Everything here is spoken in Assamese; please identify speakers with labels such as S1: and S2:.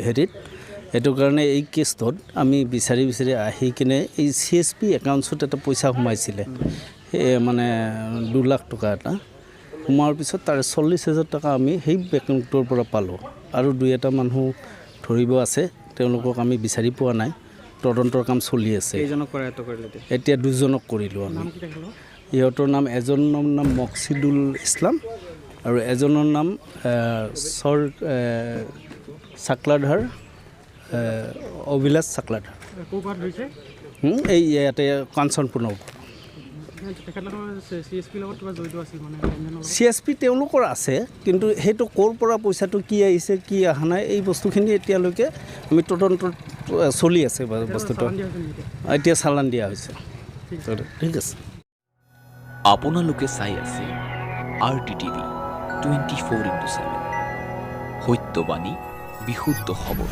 S1: হেৰিত সেইটো কাৰণে এই কেছটোত আমি বিচাৰি আহি কিনে এই CSP একাউণ্টছত এটা পইচা সোমাইছিলে মানে 2 লাখ টকা এটা সোমোৱাৰ পিছত তাৰে 40,000 টকা আমি সেই বেংকটোৰ পৰা পালোঁ আৰু 2-এটা মানুহ ধৰিব আছে তেওঁলোকক আমি বিচাৰি পোৱা নাই তদন্তৰ কাম চলি আছে এতিয়া 2জনক কৰিলোঁ আমি ইহঁতৰ নাম এজনৰ নাম মকছিদুল ইছলাম আৰু এজনৰ নাম চাকলাধাৰ অভিলাষ চাকলাধাৰ এই ইয়াতে কাঞ্চনপুৰৰ CSP তেওঁলোকৰ আছে কিন্তু সেইটো ক'ৰ পৰা পইচাটো কি আহিছে কি অহা নাই এই বস্তুখিনি এতিয়ালৈকে আমি তদন্ত চলি আছে বস্তুটো এতিয়া চালান দিয়া হৈছে ঠিক আছে
S2: আপোনালোকে চাই আছে RTTV 24/7 সত্যবাণী বিশুদ্ধ খবৰ